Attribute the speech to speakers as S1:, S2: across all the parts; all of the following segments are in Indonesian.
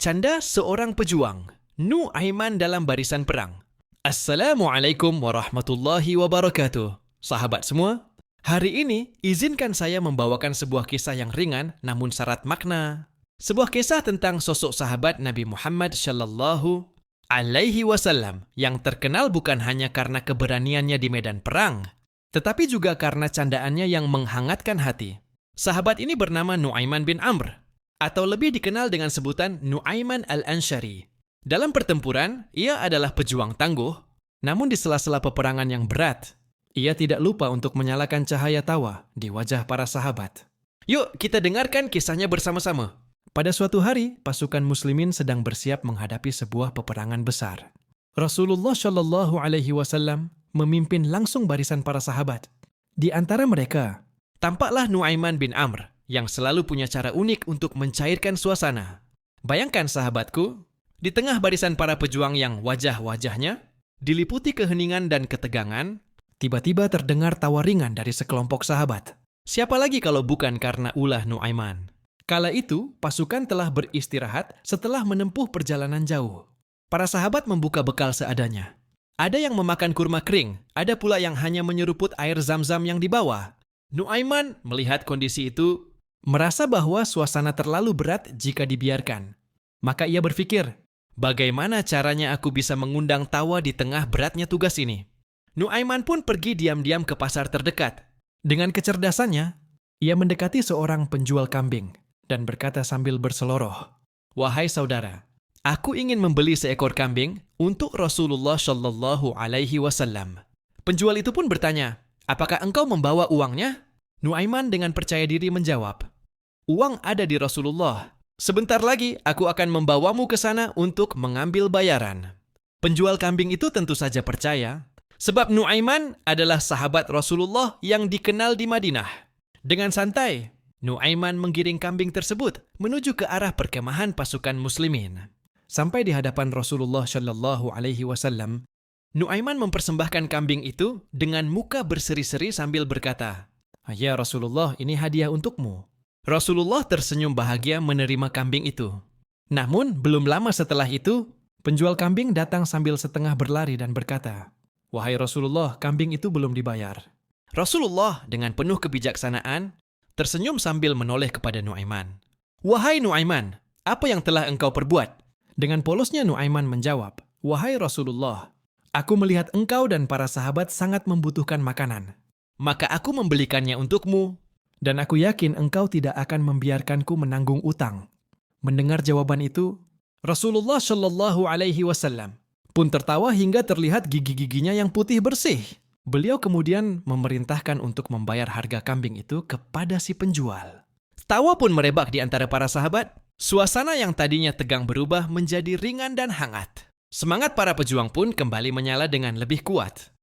S1: Canda seorang pejuang, Nu'aiman dalam barisan perang. Assalamualaikum warahmatullahi wabarakatuh. Sahabat semua, hari ini izinkan saya membawakan sebuah kisah yang ringan namun syarat makna. Sebuah kisah tentang sosok sahabat Nabi Muhammad Shallallahu Alaihi Wasallam yang terkenal bukan hanya karena keberaniannya di medan perang, tetapi juga karena candaannya yang menghangatkan hati. Sahabat ini bernama Nu'aiman bin Amr, atau lebih dikenal dengan sebutan Nu'aiman al-Anshari. Dalam pertempuran, ia adalah pejuang tangguh, namun di sela-sela peperangan yang berat, ia tidak lupa untuk menyalakan cahaya tawa di wajah para sahabat. Yuk, kita dengarkan kisahnya bersama-sama. Pada suatu hari, pasukan muslimin sedang bersiap menghadapi sebuah peperangan besar. Rasulullah Shallallahu Alaihi Wasallam memimpin langsung barisan para sahabat. Di antara mereka, tampaklah Nu'aiman bin Amr, yang selalu punya cara unik untuk mencairkan suasana. Bayangkan sahabatku, di tengah barisan para pejuang yang wajah-wajahnya diliputi keheningan dan ketegangan, tiba-tiba terdengar tawa ringan dari sekelompok sahabat. Siapa lagi kalau bukan karena ulah Nu'aiman. Kala itu, pasukan telah beristirahat setelah menempuh perjalanan jauh. Para sahabat membuka bekal seadanya. Ada yang memakan kurma kering, ada pula yang hanya menyeruput air zam-zam yang dibawa. Nu'aiman melihat kondisi itu, merasa bahwa suasana terlalu berat jika dibiarkan. Maka ia berpikir, bagaimana caranya aku bisa mengundang tawa di tengah beratnya tugas ini? Nu'aiman pun pergi diam-diam ke pasar terdekat. Dengan kecerdasannya, ia mendekati seorang penjual kambing dan berkata sambil berseloroh, "Wahai saudara, aku ingin membeli seekor kambing untuk Rasulullah Shallallahu Alaihi Wasallam." Penjual itu pun bertanya, "Apakah engkau membawa uangnya?" Nu'aiman dengan percaya diri menjawab, "Uang ada di Rasulullah. Sebentar lagi aku akan membawamu ke sana untuk mengambil bayaran." Penjual kambing itu tentu saja percaya, sebab Nu'aiman adalah sahabat Rasulullah yang dikenal di Madinah. Dengan santai, Nu'aiman menggiring kambing tersebut menuju ke arah perkemahan pasukan muslimin. Sampai di hadapan Rasulullah Shallallahu Alaihi Wasallam, Nu'aiman mempersembahkan kambing itu dengan muka berseri-seri sambil berkata, "Ya Rasulullah, ini hadiah untukmu." Rasulullah tersenyum bahagia menerima kambing itu. Namun, belum lama setelah itu, penjual kambing datang sambil setengah berlari dan berkata, "Wahai Rasulullah, kambing itu belum dibayar." Rasulullah dengan penuh kebijaksanaan tersenyum sambil menoleh kepada Nu'aiman. "Wahai Nu'aiman, apa yang telah engkau perbuat?" Dengan polosnya Nu'aiman menjawab, "Wahai Rasulullah, aku melihat engkau dan para sahabat sangat membutuhkan makanan. Maka aku membelikannya untukmu, dan aku yakin engkau tidak akan membiarkanku menanggung utang." Mendengar jawaban itu, Rasulullah Shallallahu Alaihi Wasallam pun tertawa hingga terlihat gigi-giginya yang putih bersih. Beliau kemudian memerintahkan untuk membayar harga kambing itu kepada si penjual. Tawa pun merebak di antara para sahabat. Suasana yang tadinya tegang berubah menjadi ringan dan hangat. Semangat para pejuang pun kembali menyala dengan lebih kuat.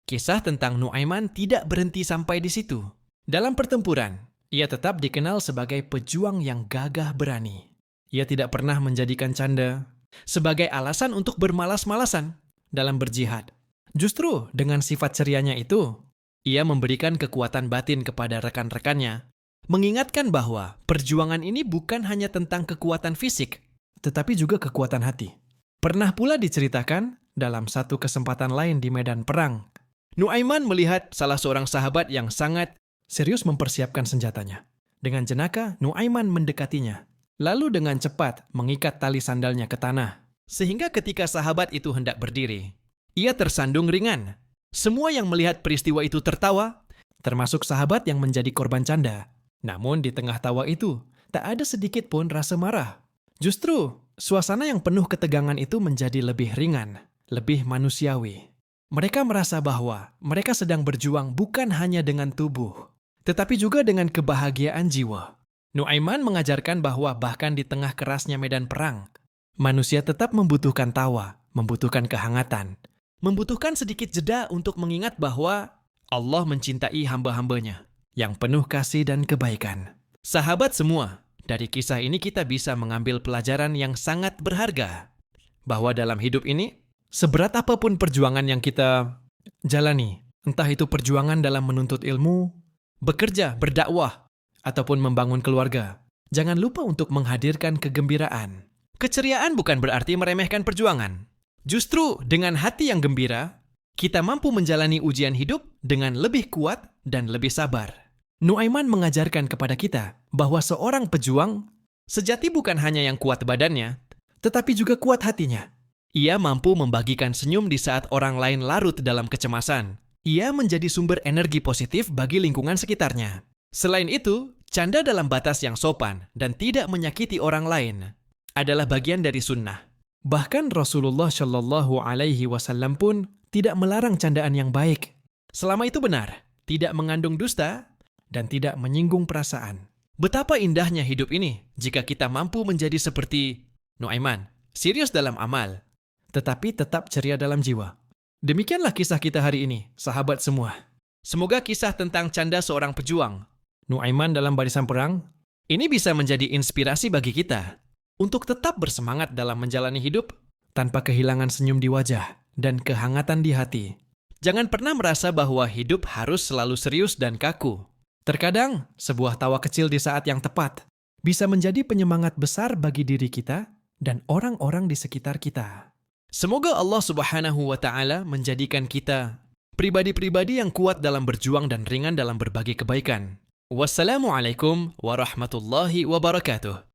S1: Kisah tentang Nu'aiman tidak berhenti sampai di situ. Dalam pertempuran, ia tetap dikenal sebagai pejuang yang gagah berani. Ia tidak pernah menjadikan canda sebagai alasan untuk bermalas-malasan dalam berjihad. Justru dengan sifat cerianya itu, ia memberikan kekuatan batin kepada rekan-rekannya, mengingatkan bahwa perjuangan ini bukan hanya tentang kekuatan fisik, tetapi juga kekuatan hati. Pernah pula diceritakan dalam satu kesempatan lain di medan perang, Nu'aiman melihat salah seorang sahabat yang sangat serius mempersiapkan senjatanya. Dengan jenaka, Nu'aiman mendekatinya, lalu dengan cepat mengikat tali sandalnya ke tanah. Sehingga ketika sahabat itu hendak berdiri, ia tersandung ringan. Semua yang melihat peristiwa itu tertawa, termasuk sahabat yang menjadi korban canda. Namun di tengah tawa itu, tak ada sedikit pun rasa marah. Justru, suasana yang penuh ketegangan itu menjadi lebih ringan, lebih manusiawi. Mereka merasa bahwa mereka sedang berjuang bukan hanya dengan tubuh, tetapi juga dengan kebahagiaan jiwa. Nu'aiman mengajarkan bahwa bahkan di tengah kerasnya medan perang, manusia tetap membutuhkan tawa, membutuhkan kehangatan, membutuhkan sedikit jeda untuk mengingat bahwa Allah mencintai hamba-hambanya yang penuh kasih dan kebaikan. Sahabat semua, dari kisah ini kita bisa mengambil pelajaran yang sangat berharga. Bahwa dalam hidup ini, seberat apapun perjuangan yang kita jalani, entah itu perjuangan dalam menuntut ilmu, bekerja, berdakwah, ataupun membangun keluarga, jangan lupa untuk menghadirkan kegembiraan. Keceriaan bukan berarti meremehkan perjuangan. Justru dengan hati yang gembira, kita mampu menjalani ujian hidup dengan lebih kuat dan lebih sabar. Nuaiman mengajarkan kepada kita bahwa seorang pejuang sejati bukan hanya yang kuat badannya, tetapi juga kuat hatinya. Ia mampu membagikan senyum di saat orang lain larut dalam kecemasan. Ia menjadi sumber energi positif bagi lingkungan sekitarnya. Selain itu, canda dalam batas yang sopan dan tidak menyakiti orang lain adalah bagian dari sunnah. Bahkan Rasulullah Shallallahu Alaihi Wasallam pun tidak melarang candaan yang baik. Selama itu benar, tidak mengandung dusta, dan tidak menyinggung perasaan. Betapa indahnya hidup ini jika kita mampu menjadi seperti Nuaiman, serius dalam amal, tetapi tetap ceria dalam jiwa. Demikianlah kisah kita hari ini, sahabat semua. Semoga kisah tentang canda seorang pejuang, Nuaiman dalam barisan perang, ini bisa menjadi inspirasi bagi kita untuk tetap bersemangat dalam menjalani hidup tanpa kehilangan senyum di wajah dan kehangatan di hati. Jangan pernah merasa bahwa hidup harus selalu serius dan kaku. Terkadang, sebuah tawa kecil di saat yang tepat bisa menjadi penyemangat besar bagi diri kita dan orang-orang di sekitar kita. Semoga Allah Subhanahu wa Ta'ala menjadikan kita pribadi-pribadi yang kuat dalam berjuang dan ringan dalam berbagi kebaikan. Wassalamualaikum warahmatullahi wabarakatuh.